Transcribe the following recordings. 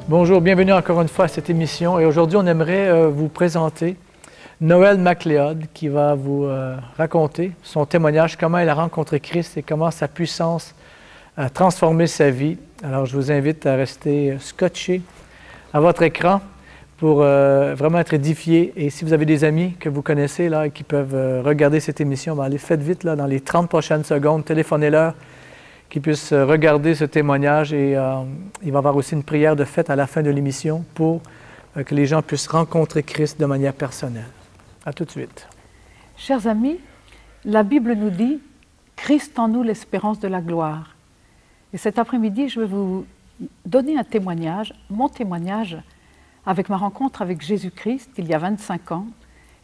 Bonjour, bienvenue encore une fois à cette émission. Et aujourd'hui, on aimerait vous présenter Noël MacLeod qui va vous raconter son témoignage, comment elle a rencontré Christ et comment sa puissance a transformé sa vie. Alors, je vous invite à rester scotché à votre écran pour vraiment être édifié. Et si vous avez des amis que vous connaissez là, et qui peuvent regarder cette émission, ben, allez, faites vite là, dans les 30 prochaines secondes, téléphonez-leur, qu'ils puissent regarder ce témoignage. Et il va y avoir aussi une prière de fête à la fin de l'émission pour que les gens puissent rencontrer Christ de manière personnelle. À tout de suite. Chers amis, la Bible nous dit « Christ en nous, l'espérance de la gloire ». Et cet après-midi, je vais vous donner un témoignage, mon témoignage, avec ma rencontre avec Jésus-Christ, il y a 25 ans.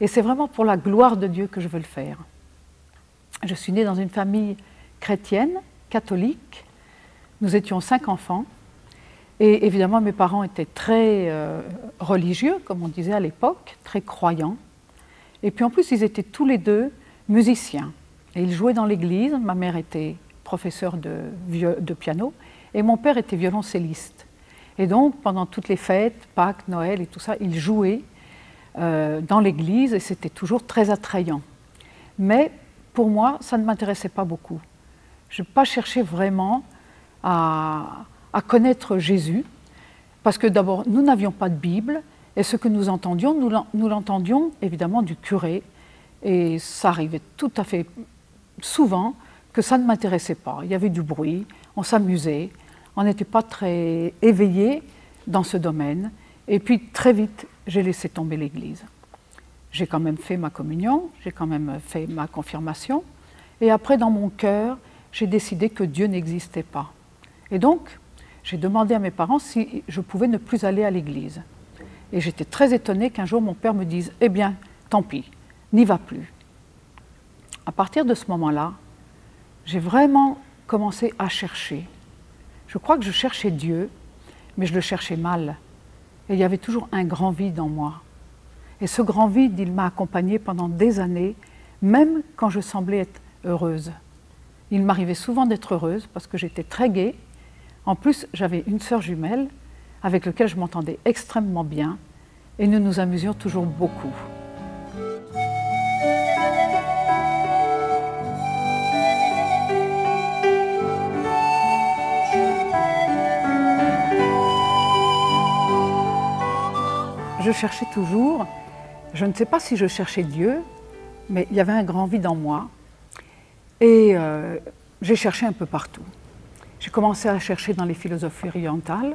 Et c'est vraiment pour la gloire de Dieu que je veux le faire. Je suis née dans une famille chrétienne, catholique. Nous étions 5 enfants. Et évidemment, mes parents étaient très religieux, comme on disait à l'époque, très croyants. Et puis en plus, ils étaient tous les deux musiciens. Et ils jouaient dans l'église. Ma mère était professeure de piano et mon père était violoncelliste. Et donc, pendant toutes les fêtes, Pâques, Noël et tout ça, ils jouaient dans l'église et c'était toujours très attrayant. Mais pour moi, ça ne m'intéressait pas beaucoup. Je n'ai pas cherché vraiment à connaître Jésus, parce que d'abord, nous n'avions pas de Bible, et ce que nous entendions, nous l'entendions évidemment du curé, et ça arrivait tout à fait souvent que ça ne m'intéressait pas. Il y avait du bruit, on s'amusait, on n'était pas très éveillés dans ce domaine, et puis très vite, j'ai laissé tomber l'Église. J'ai quand même fait ma communion, j'ai quand même fait ma confirmation, et après, dans mon cœur, j'ai décidé que Dieu n'existait pas. Et donc, j'ai demandé à mes parents si je pouvais ne plus aller à l'église. Et j'étais très étonnée qu'un jour mon père me dise « Eh bien, tant pis, n'y va plus ». À partir de ce moment-là, j'ai vraiment commencé à chercher. Je crois que je cherchais Dieu, mais je le cherchais mal. Et il y avait toujours un grand vide en moi. Et ce grand vide, il m'a accompagnée pendant des années, même quand je semblais être heureuse. Il m'arrivait souvent d'être heureuse parce que j'étais très gaie. En plus, j'avais une sœur jumelle avec laquelle je m'entendais extrêmement bien et nous nous amusions toujours beaucoup. Je cherchais toujours, je ne sais pas si je cherchais Dieu, mais il y avait un grand vide en moi. Et j'ai cherché un peu partout. J'ai commencé à chercher dans les philosophies orientales.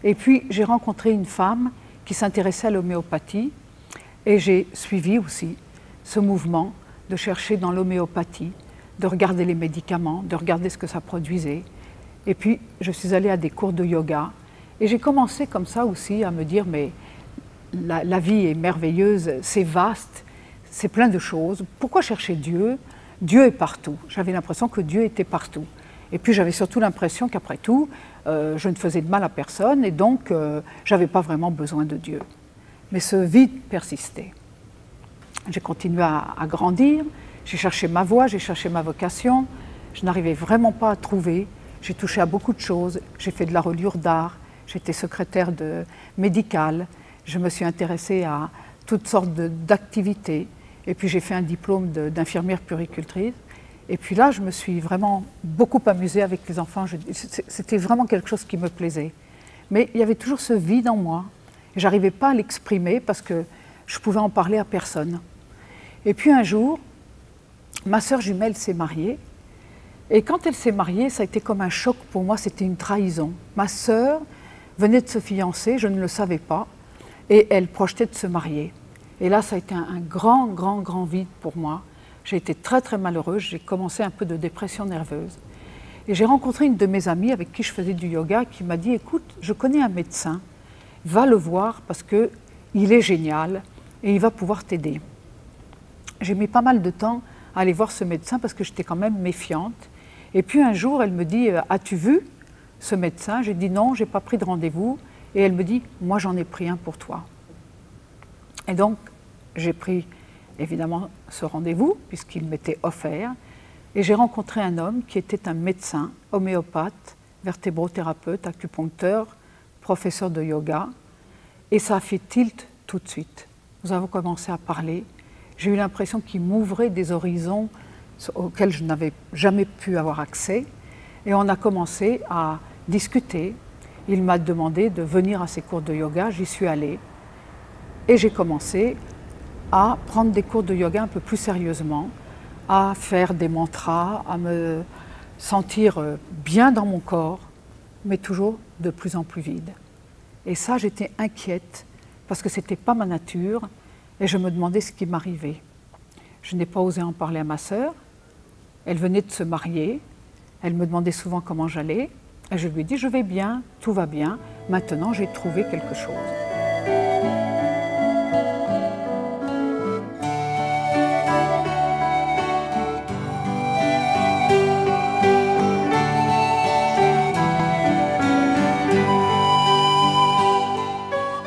Et puis, j'ai rencontré une femme qui s'intéressait à l'homéopathie. Et j'ai suivi aussi ce mouvement de chercher dans l'homéopathie, de regarder les médicaments, de regarder ce que ça produisait. Et puis, je suis allée à des cours de yoga. Et j'ai commencé comme ça aussi à me dire, mais la vie est merveilleuse, c'est vaste, c'est plein de choses. Pourquoi chercher Dieu ? Dieu est partout. J'avais l'impression que Dieu était partout. Et puis j'avais surtout l'impression qu'après tout, je ne faisais de mal à personne et donc je n'avais pas vraiment besoin de Dieu. Mais ce vide persistait. J'ai continué à grandir, j'ai cherché ma voie, j'ai cherché ma vocation. Je n'arrivais vraiment pas à trouver. J'ai touché à beaucoup de choses. J'ai fait de la reliure d'art, j'étais secrétaire médicale. Je me suis intéressée à toutes sortes d'activités. Et puis j'ai fait un diplôme d'infirmière puéricultrice. Et puis là, je me suis vraiment beaucoup amusée avec les enfants. C'était vraiment quelque chose qui me plaisait. Mais il y avait toujours ce vide en moi. Et je n'arrivais pas à l'exprimer parce que je pouvais en parler à personne. Et puis un jour, ma sœur jumelle s'est mariée. Et quand elle s'est mariée, ça a été comme un choc pour moi, c'était une trahison. Ma sœur venait de se fiancer, je ne le savais pas, et elle projetait de se marier. Et là, ça a été un grand, grand, grand vide pour moi. J'ai été très, très malheureuse. J'ai commencé un peu de dépression nerveuse. Et j'ai rencontré une de mes amies avec qui je faisais du yoga qui m'a dit « Écoute, je connais un médecin, va le voir parce qu'il est génial et il va pouvoir t'aider. » J'ai mis pas mal de temps à aller voir ce médecin parce que j'étais quand même méfiante. Et puis un jour, elle me dit « As-tu vu ce médecin ?» J'ai dit « Non, je n'ai pas pris de rendez-vous. » Et elle me dit « Moi, j'en ai pris un pour toi. » Et donc, j'ai pris évidemment ce rendez-vous, puisqu'il m'était offert, et j'ai rencontré un homme qui était un médecin, homéopathe, vertébrothérapeute, acupuncteur, professeur de yoga, et ça a fait tilt tout de suite. Nous avons commencé à parler. J'ai eu l'impression qu'il m'ouvrait des horizons auxquels je n'avais jamais pu avoir accès. Et on a commencé à discuter. Il m'a demandé de venir à ses cours de yoga. J'y suis allée. Et j'ai commencé à prendre des cours de yoga un peu plus sérieusement, à faire des mantras, à me sentir bien dans mon corps, mais toujours de plus en plus vide. Et ça, j'étais inquiète parce que ce n'était pas ma nature et je me demandais ce qui m'arrivait. Je n'ai pas osé en parler à ma sœur. Elle venait de se marier. Elle me demandait souvent comment j'allais. Et je lui ai dit, je vais bien, tout va bien. Maintenant, j'ai trouvé quelque chose.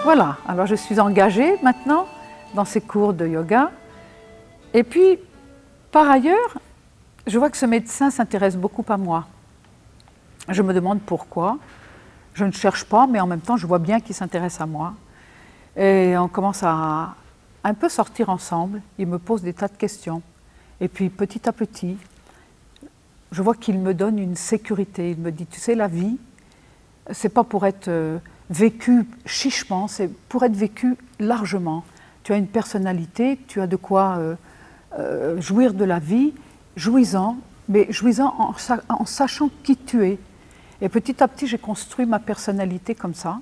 Voilà, alors je suis engagée maintenant dans ces cours de yoga. Et puis, par ailleurs, je vois que ce médecin s'intéresse beaucoup à moi. Je me demande pourquoi. Je ne cherche pas, mais en même temps, je vois bien qu'il s'intéresse à moi. Et on commence à un peu sortir ensemble. Il me pose des tas de questions. Et puis, petit à petit, je vois qu'il me donne une sécurité. Il me dit, tu sais, la vie, c'est pas pour être vécu chichement, c'est pour être vécu largement. Tu as une personnalité, tu as de quoi jouir de la vie, jouis-en, mais jouis-en en sachant qui tu es. Et petit à petit, j'ai construit ma personnalité comme ça.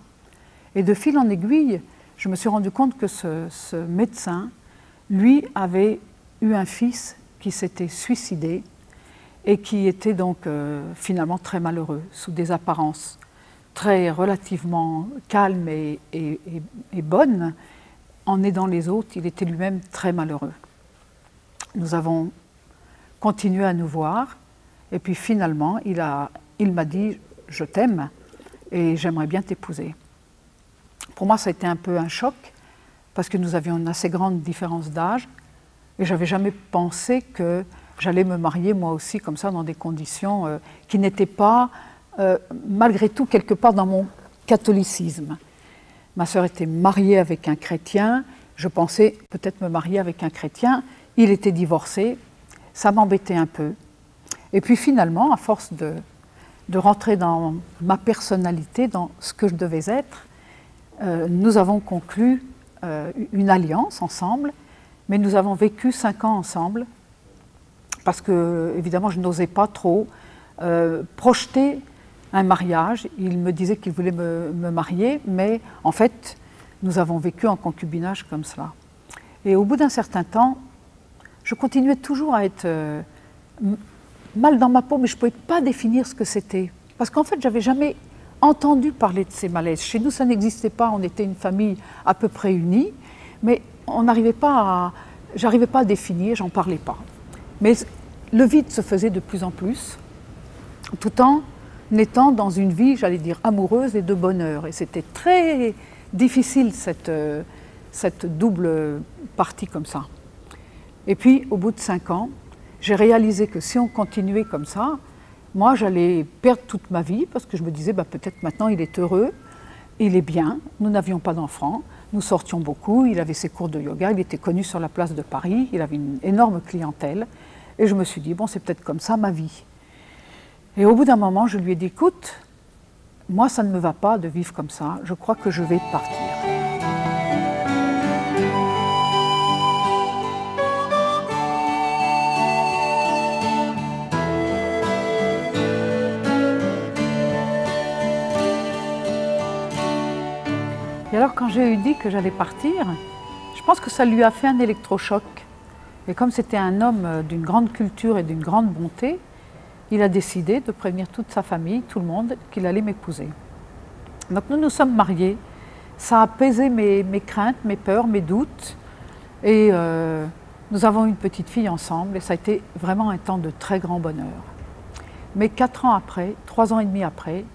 Et de fil en aiguille, je me suis rendu compte que ce médecin, lui, avait eu un fils qui s'était suicidé et qui était donc finalement très malheureux, sous des apparences très relativement calmes et bonnes. En aidant les autres, il était lui-même très malheureux. Nous avons continué à nous voir et puis finalement, il m'a dit « je t'aime et j'aimerais bien t'épouser ». Pour moi, ça a été un peu un choc parce que nous avions une assez grande différence d'âge et je n'avais jamais pensé que j'allais me marier moi aussi comme ça dans des conditions qui n'étaient pas, malgré tout, quelque part dans mon catholicisme. Ma sœur était mariée avec un chrétien, je pensais peut-être me marier avec un chrétien, il était divorcé, ça m'embêtait un peu. Et puis finalement, à force de rentrer dans ma personnalité, dans ce que je devais être, nous avons conclu une alliance ensemble, mais nous avons vécu 5 ans ensemble, parce que, évidemment, je n'osais pas trop projeter un mariage. Il me disait qu'il voulait me marier, mais en fait, nous avons vécu en concubinage comme cela. Et au bout d'un certain temps, je continuais toujours à être mal dans ma peau, mais je ne pouvais pas définir ce que c'était. Parce qu'en fait, je n'avais jamais entendu parler de ces malaises. Chez nous, ça n'existait pas, on était une famille à peu près unie, mais j'arrivais pas à définir, j'en parlais pas. Mais le vide se faisait de plus en plus, tout en étant dans une vie, j'allais dire, amoureuse et de bonheur. Et c'était très difficile, cette double partie comme ça. Et puis, au bout de 5 ans, j'ai réalisé que si on continuait comme ça, moi, j'allais perdre toute ma vie, parce que je me disais, bah, peut-être maintenant, il est heureux, il est bien, nous n'avions pas d'enfants, nous sortions beaucoup, il avait ses cours de yoga, il était connu sur la place de Paris, il avait une énorme clientèle, et je me suis dit, bon, c'est peut-être comme ça ma vie. Et au bout d'un moment, je lui ai dit, écoute, moi, ça ne me va pas de vivre comme ça, je crois que je vais partir. Et alors, quand j'ai eu dit que j'allais partir, je pense que ça lui a fait un électrochoc. Et comme c'était un homme d'une grande culture et d'une grande bonté, il a décidé de prévenir toute sa famille, tout le monde, qu'il allait m'épouser. Donc nous nous sommes mariés. Ça a apaisé mes craintes, mes peurs, mes doutes. Et nous avons une petite fille ensemble et ça a été vraiment un temps de très grand bonheur. Mais 4 ans après, 3 ans et demi après,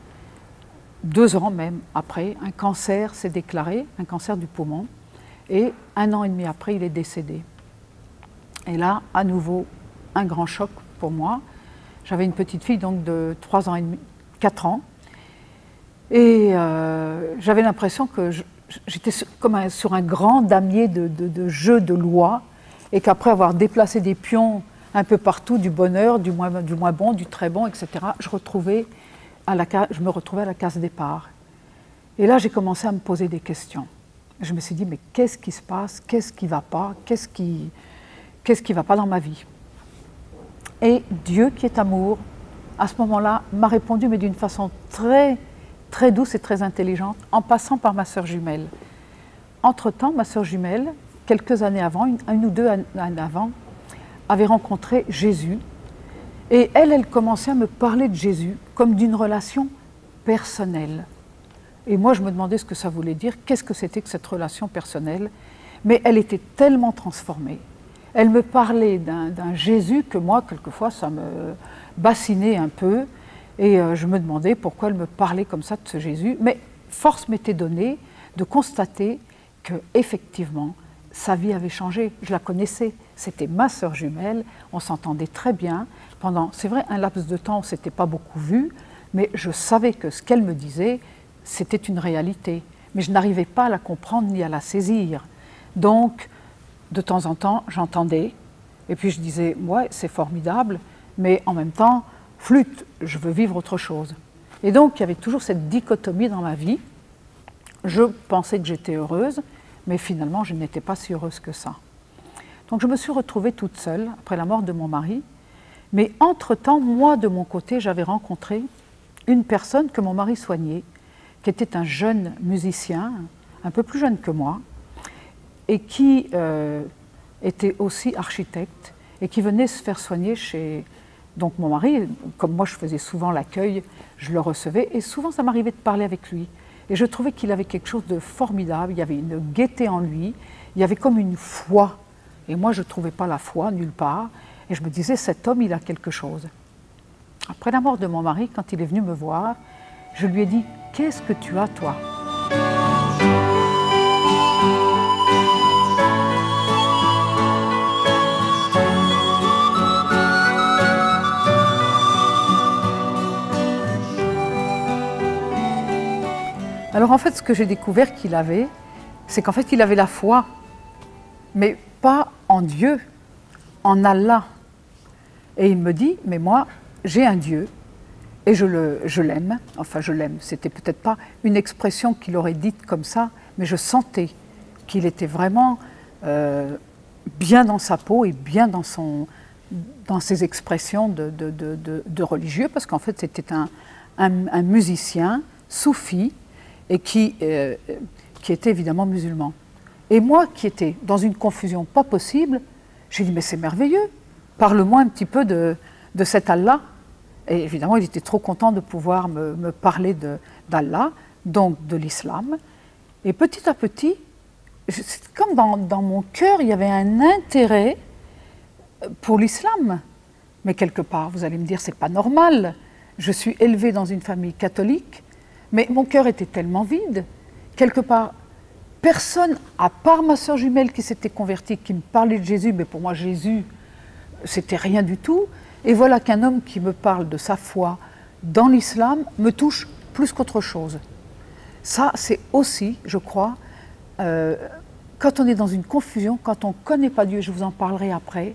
2 ans même après, un cancer s'est déclaré, un cancer du poumon. Et 1 an et demi après, il est décédé. Et là, à nouveau, un grand choc pour moi. J'avais une petite fille donc de 3 ans et demi, 4 ans. Et j'avais l'impression que j'étais comme sur un grand damier de jeux de loi, et qu'après avoir déplacé des pions un peu partout, du bonheur, du moins bon, du très bon, etc., je me retrouvais à la case départ. Et là, j'ai commencé à me poser des questions. Je me suis dit, mais qu'est-ce qui se passe? Qu'est-ce qui ne va pas? Qu'est-ce qui ne va pas dans ma vie? Et Dieu, qui est amour, à ce moment-là, m'a répondu, mais d'une façon très, très douce et très intelligente, en passant par ma sœur jumelle. Entre-temps, ma sœur jumelle, quelques années avant, une ou deux années avant, avait rencontré Jésus. Et elle commençait à me parler de Jésus comme d'une relation personnelle. Et moi, je me demandais ce que ça voulait dire, qu'est-ce que c'était que cette relation personnelle. Mais elle était tellement transformée. Elle me parlait d'un Jésus que moi, quelquefois, ça me bassinait un peu. Et je me demandais pourquoi elle me parlait comme ça de ce Jésus. Mais force m'était donnée de constater qu'effectivement, sa vie avait changé. Je la connaissais. C'était ma sœur jumelle. On s'entendait très bien. Pendant, c'est vrai, un laps de temps, on ne s'était pas beaucoup vus, mais je savais que ce qu'elle me disait, c'était une réalité. Mais je n'arrivais pas à la comprendre ni à la saisir. Donc, de temps en temps, j'entendais. Et puis je disais, ouais, c'est formidable, mais en même temps, flûte, je veux vivre autre chose. Et donc, il y avait toujours cette dichotomie dans ma vie. Je pensais que j'étais heureuse, mais finalement, je n'étais pas si heureuse que ça. Donc, je me suis retrouvée toute seule, après la mort de mon mari. Mais entre-temps, moi, de mon côté, j'avais rencontré une personne que mon mari soignait, qui était un jeune musicien, un peu plus jeune que moi, et qui était aussi architecte, et qui venait se faire soigner chez... Donc mon mari, comme moi je faisais souvent l'accueil, je le recevais, et souvent ça m'arrivait de parler avec lui. Et je trouvais qu'il avait quelque chose de formidable, il y avait une gaieté en lui, il y avait comme une foi. Et moi je ne trouvais pas la foi nulle part, et je me disais, cet homme, il a quelque chose. Après la mort de mon mari, quand il est venu me voir, je lui ai dit, qu'est-ce que tu as toi ? Alors en fait, ce que j'ai découvert qu'il avait, c'est qu'en fait, il avait la foi, mais pas en Dieu, en Allah. Et il me dit, mais moi, j'ai un Dieu, et je l'aime. Enfin, je l'aime, c'était peut-être pas une expression qu'il aurait dite comme ça, mais je sentais qu'il était vraiment bien dans sa peau et bien dans ses expressions de religieux, parce qu'en fait, c'était un musicien soufi, et qui était évidemment musulman. Et moi, qui étais dans une confusion pas possible, j'ai dit, mais c'est merveilleux, parle-moi un petit peu de cet Allah. Et évidemment, il était trop content de pouvoir me parler d'Allah, donc de l'islam. Et petit à petit, c'est comme dans mon cœur, il y avait un intérêt pour l'islam. Mais quelque part, vous allez me dire, c'est pas normal. Je suis élevée dans une famille catholique, mais mon cœur était tellement vide. Quelque part, personne, à part ma sœur jumelle qui s'était convertie, qui me parlait de Jésus, mais pour moi, Jésus, c'était rien du tout. Et voilà qu'un homme qui me parle de sa foi dans l'islam me touche plus qu'autre chose. Ça, c'est aussi, je crois, quand on est dans une confusion, quand on ne connaît pas Dieu, je vous en parlerai après,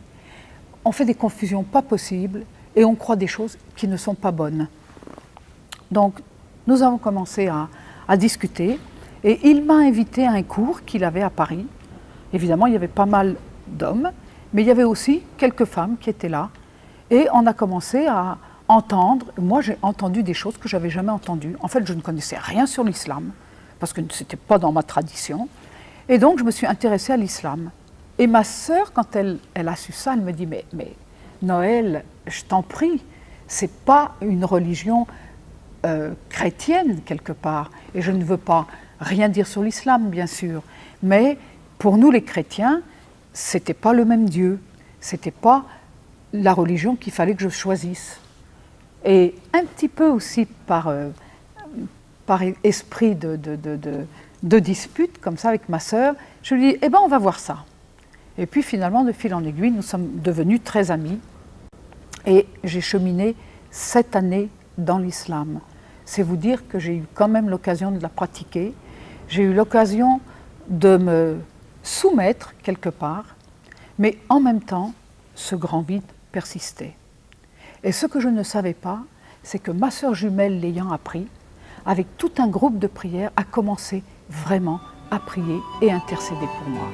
on fait des confusions pas possibles et on croit des choses qui ne sont pas bonnes. Donc, nous avons commencé à discuter et il m'a invité à un cours qu'il avait à Paris. Évidemment, il y avait pas mal d'hommes, mais il y avait aussi quelques femmes qui étaient là. Et on a commencé à entendre, moi j'ai entendu des choses que je n'avais jamais entendues. En fait, je ne connaissais rien sur l'islam, parce que ce n'était pas dans ma tradition. Et donc, je me suis intéressée à l'islam. Et ma sœur, quand elle a su ça, elle me dit, mais Noël, je t'en prie, c'est pas une religion chrétienne quelque part. Et je ne veux pas rien dire sur l'islam, bien sûr. Mais pour nous, les chrétiens, c'était pas le même Dieu. C'était pas la religion qu'il fallait que je choisisse. Et un petit peu aussi par esprit de dispute, comme ça, avec ma sœur, je lui dis, eh bien, on va voir ça. Et puis, finalement, de fil en aiguille, nous sommes devenus très amis. Et j'ai cheminé 7 années dans l'islam. c'est vous dire que j'ai eu quand même l'occasion de la pratiquer. J'ai eu l'occasion de me soumettre quelque part, mais en même temps, ce grand vide persistait. Et ce que je ne savais pas, c'est que ma sœur jumelle l'ayant appris, avec tout un groupe de prière, a commencé vraiment à prier et intercéder pour moi.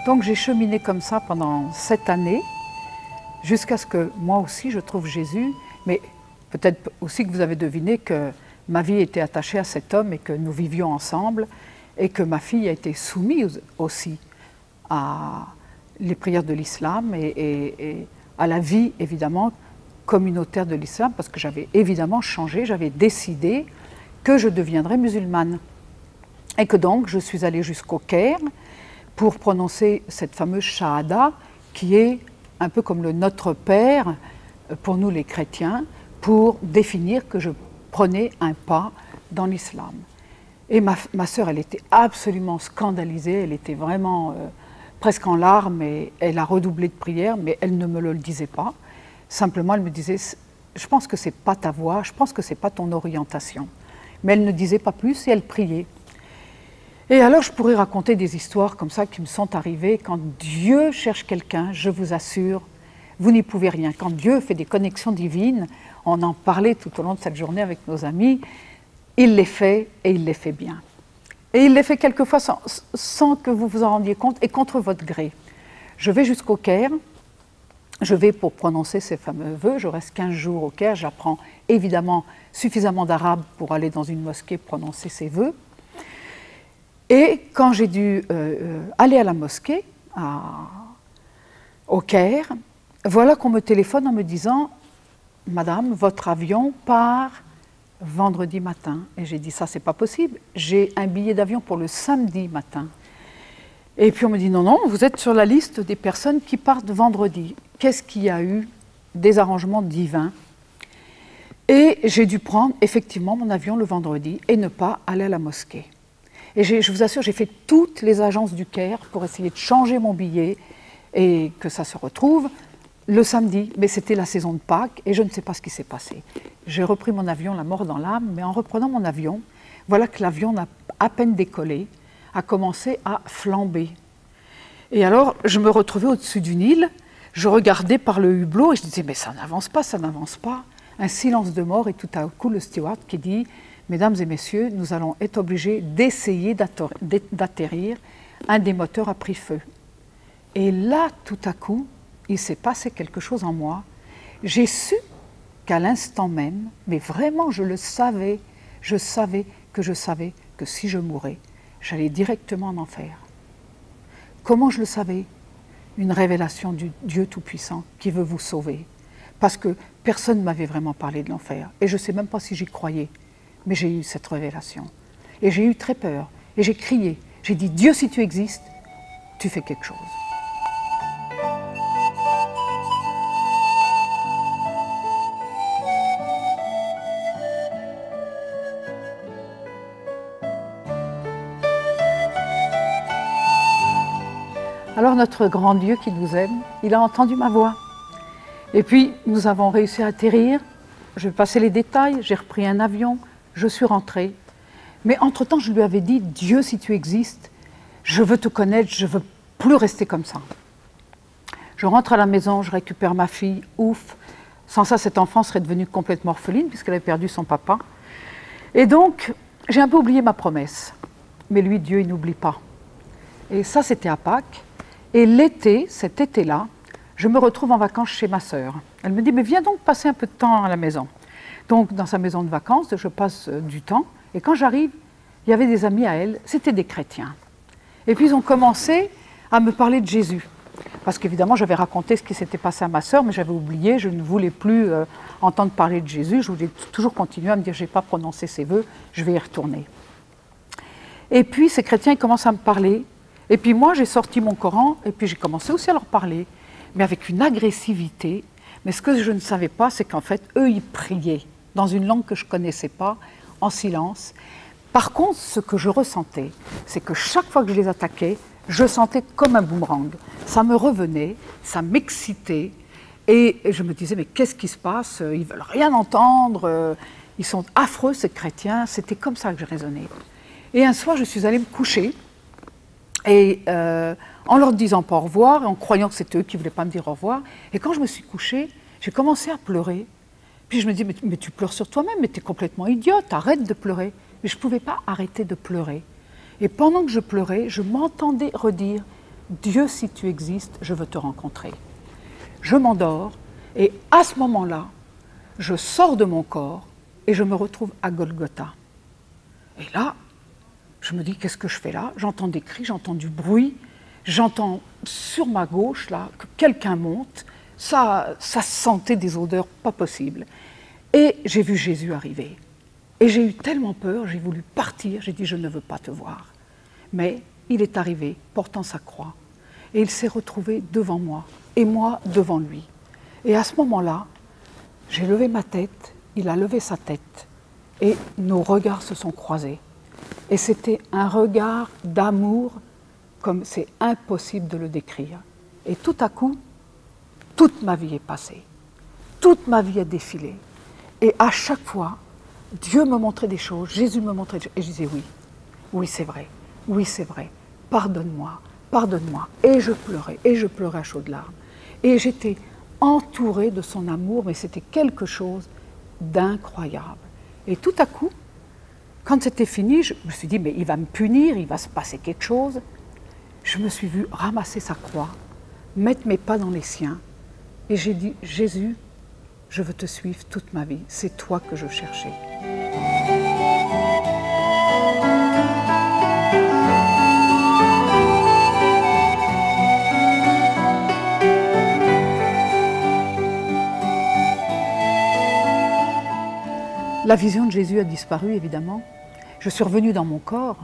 Donc j'ai cheminé comme ça pendant 7 années, jusqu'à ce que moi aussi je trouve Jésus, mais peut-être aussi que vous avez deviné que ma vie était attachée à cet homme et que nous vivions ensemble et que ma fille a été soumise aussi à les prières de l'islam et à la vie évidemment communautaire de l'islam, parce que j'avais évidemment changé, j'avais décidé que je deviendrais musulmane et que donc je suis allée jusqu'au Caire pour prononcer cette fameuse shahada qui est un peu comme le Notre Père pour nous les chrétiens, pour définir que je prenais un pas dans l'islam. Et ma sœur, elle était absolument scandalisée, elle était vraiment presque en larmes et elle a redoublé de prière, mais elle ne me le disait pas. Simplement, elle me disait, je pense que c'est pas ta voie, je pense que c'est pas ton orientation. Mais elle ne disait pas plus et elle priait. Et alors, je pourrais raconter des histoires comme ça qui me sont arrivées. Quand Dieu cherche quelqu'un, je vous assure, vous n'y pouvez rien. Quand Dieu fait des connexions divines, on en parlait tout au long de cette journée avec nos amis, il les fait et il les fait bien. Et il les fait quelquefois sans que vous vous en rendiez compte et contre votre gré. Je vais jusqu'au Caire, je vais pour prononcer ces fameux vœux, je reste 15 jours au Caire, j'apprends évidemment suffisamment d'arabe pour aller dans une mosquée prononcer ces vœux. Et quand j'ai dû aller à la mosquée, au Caire, voilà qu'on me téléphone en me disant « Madame, votre avion part vendredi matin. » Et j'ai dit « Ça, c'est pas possible. J'ai un billet d'avion pour le samedi matin. » Et puis on me dit « Non, non, vous êtes sur la liste des personnes qui partent vendredi. » Qu'est-ce qu'il y a eu? Des arrangements divins. Et j'ai dû prendre effectivement mon avion le vendredi et ne pas aller à la mosquée. Et je vous assure, j'ai fait toutes les agences du Caire pour essayer de changer mon billet et que ça se retrouve le samedi. Mais c'était la saison de Pâques et je ne sais pas ce qui s'est passé. J'ai repris mon avion, la mort dans l'âme, mais en reprenant mon avion, voilà que l'avion n'a à peine décollé, a commencé à flamber. Et alors, je me retrouvais au-dessus d'une île, je regardais par le hublot et je disais « Mais ça n'avance pas, ça n'avance pas ». Un silence de mort et tout à coup le steward qui dit « Mesdames et messieurs, nous allons être obligés d'essayer d'atterrir. Un des moteurs a pris feu. » Et là, tout à coup, il s'est passé quelque chose en moi. J'ai su qu'à l'instant même, mais vraiment je le savais, je savais que si je mourais, j'allais directement en enfer. Comment je le savais? Une révélation du Dieu Tout-Puissant qui veut vous sauver. Parce que personne ne m'avait vraiment parlé de l'enfer. Et je ne sais même pas si j'y croyais. Mais j'ai eu cette révélation. Et j'ai eu très peur. Et j'ai crié. J'ai dit, Dieu, si tu existes, tu fais quelque chose. Alors notre grand Dieu qui nous aime, il a entendu ma voix. Et puis nous avons réussi à atterrir. Je vais passer les détails, j'ai repris un avion. Je suis rentrée, mais entre-temps, je lui avais dit, Dieu, si tu existes, je veux te connaître, je ne veux plus rester comme ça. Je rentre à la maison, je récupère ma fille, ouf. Sans ça, cet enfant serait devenue complètement orpheline, puisqu'elle avait perdu son papa. Et donc, j'ai un peu oublié ma promesse. Mais lui, Dieu, il n'oublie pas. Et ça, c'était à Pâques. Et l'été, cet été-là, je me retrouve en vacances chez ma sœur. Elle me dit, mais viens donc passer un peu de temps à la maison. Donc, dans sa maison de vacances, je passe du temps. Et quand j'arrive, il y avait des amis à elle, c'était des chrétiens. Et puis, ils ont commencé à me parler de Jésus. Parce qu'évidemment, j'avais raconté ce qui s'était passé à ma sœur, mais j'avais oublié, je ne voulais plus entendre parler de Jésus. Je voulais toujours continuer à me dire, je n'ai pas prononcé ces vœux, je vais y retourner. Et puis, ces chrétiens, ils commencent à me parler. Et puis moi, j'ai sorti mon Coran, et puis j'ai commencé aussi à leur parler, mais avec une agressivité. Mais ce que je ne savais pas, c'est qu'en fait, eux, ils priaient dans une langue que je ne connaissais pas, en silence. Par contre, ce que je ressentais, c'est que chaque fois que je les attaquais, je sentais comme un boomerang. Ça me revenait, ça m'excitait, et je me disais, mais qu'est-ce qui se passe? Ils veulent rien entendre, ils sont affreux ces chrétiens. C'était comme ça que je raisonnais. Et un soir, je suis allée me coucher, et en leur disant pas au revoir, et en croyant que c'était eux qui ne voulaient pas me dire au revoir, et quand je me suis couchée, j'ai commencé à pleurer. Puis je me dis, mais tu pleures sur toi-même, mais tu es complètement idiote, arrête de pleurer. Mais je ne pouvais pas arrêter de pleurer. Et pendant que je pleurais, je m'entendais redire, Dieu, si tu existes, je veux te rencontrer. Je m'endors, et à ce moment-là, je sors de mon corps, et je me retrouve à Golgotha. Et là, je me dis, qu'est-ce que je fais là? J'entends des cris, j'entends du bruit, j'entends sur ma gauche, là, que quelqu'un monte. Ça sentait des odeurs pas possibles. Et j'ai vu Jésus arriver. Et j'ai eu tellement peur, j'ai voulu partir, j'ai dit, je ne veux pas te voir. Mais il est arrivé, portant sa croix. Et il s'est retrouvé devant moi, et moi devant lui. Et à ce moment-là, j'ai levé ma tête, il a levé sa tête, et nos regards se sont croisés. Et c'était un regard d'amour, comme c'est impossible de le décrire. Et tout à coup, toute ma vie est passée. Toute ma vie a défilé. Et à chaque fois, Dieu me montrait des choses, Jésus me montrait des choses, et je disais oui c'est vrai, pardonne-moi, pardonne-moi. Et je pleurais à chaudes larmes. Et j'étais entourée de son amour, mais c'était quelque chose d'incroyable. Et tout à coup, quand c'était fini, je me suis dit, mais il va me punir, il va se passer quelque chose. Je me suis vue ramasser sa croix, mettre mes pas dans les siens, et j'ai dit, Jésus, je veux te suivre toute ma vie, c'est toi que je cherchais. La vision de Jésus a disparu, évidemment. Je suis revenue dans mon corps,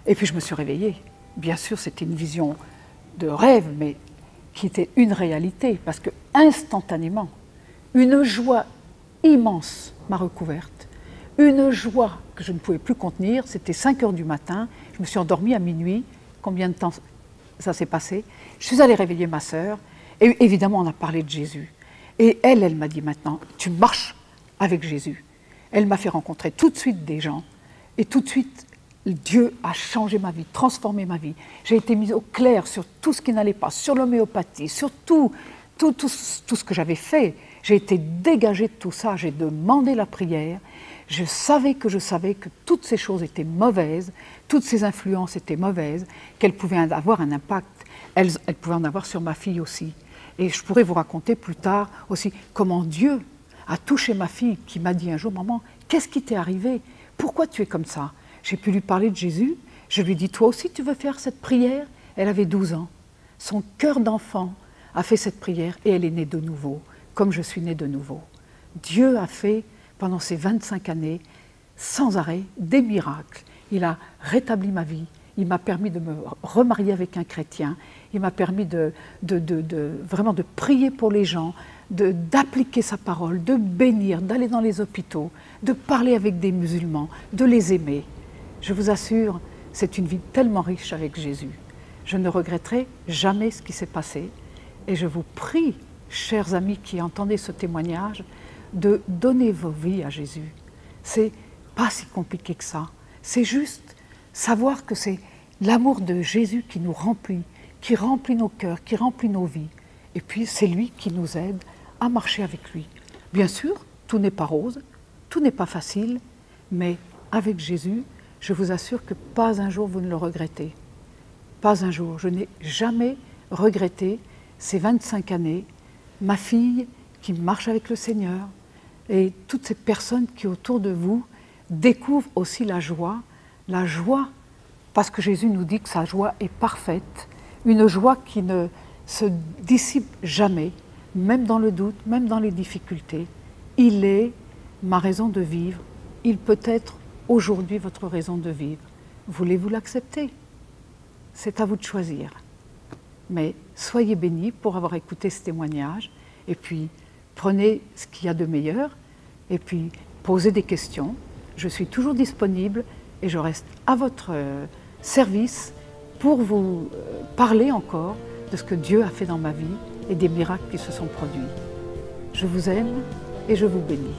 et puis je me suis réveillée. Bien sûr, c'était une vision de rêve, mais qui était une réalité, parce que instantanément, une joie immense m'a recouverte, une joie que je ne pouvais plus contenir. C'était 5 heures du matin, je me suis endormie à minuit. Combien de temps ça s'est passé? Je suis allée réveiller ma sœur, et évidemment on a parlé de Jésus. Et elle m'a dit maintenant, tu marches avec Jésus. Elle m'a fait rencontrer tout de suite des gens, et tout de suite, Dieu a changé ma vie, transformé ma vie. J'ai été mise au clair sur tout ce qui n'allait pas, sur l'homéopathie, sur tout ce que j'avais fait. J'ai été dégagée de tout ça, j'ai demandé la prière. Je savais que toutes ces choses étaient mauvaises, toutes ces influences étaient mauvaises, qu'elles pouvaient avoir un impact. Elles pouvaient en avoir sur ma fille aussi. Et je pourrais vous raconter plus tard aussi comment Dieu a touché ma fille, qui m'a dit un jour, « Maman, qu'est-ce qui t'est arrivé? Pourquoi tu es comme ça ?» J'ai pu lui parler de Jésus. Je lui ai dit, « Toi aussi, tu veux faire cette prière ?» Elle avait 12 ans. Son cœur d'enfant a fait cette prière et elle est née de nouveau, comme je suis née de nouveau. Dieu a fait, pendant ces 25 années, sans arrêt, des miracles. Il a rétabli ma vie. Il m'a permis de me remarier avec un chrétien. Il m'a permis vraiment de prier pour les gens, d'appliquer sa parole, de bénir, d'aller dans les hôpitaux, de parler avec des musulmans, de les aimer. Je vous assure, c'est une vie tellement riche avec Jésus. Je ne regretterai jamais ce qui s'est passé. Et je vous prie, chers amis qui entendez ce témoignage, de donner vos vies à Jésus. C'est pas si compliqué que ça. C'est juste savoir que c'est l'amour de Jésus qui nous remplit, qui remplit nos cœurs, qui remplit nos vies. Et puis c'est lui qui nous aide à marcher avec lui. Bien sûr, tout n'est pas rose, tout n'est pas facile, mais avec Jésus, je vous assure que pas un jour vous ne le regrettez. Pas un jour. Je n'ai jamais regretté ces 25 années, ma fille qui marche avec le Seigneur et toutes ces personnes qui autour de vous découvrent aussi la joie parce que Jésus nous dit que sa joie est parfaite, une joie qui ne se dissipe jamais, même dans le doute, même dans les difficultés. Il est ma raison de vivre, il peut être aujourd'hui votre raison de vivre. Voulez-vous l'accepter? C'est à vous de choisir. Mais soyez bénis pour avoir écouté ce témoignage, et puis prenez ce qu'il y a de meilleur, et puis posez des questions. je suis toujours disponible et je reste à votre service pour vous parler encore de ce que Dieu a fait dans ma vie et des miracles qui se sont produits. Je vous aime et je vous bénis.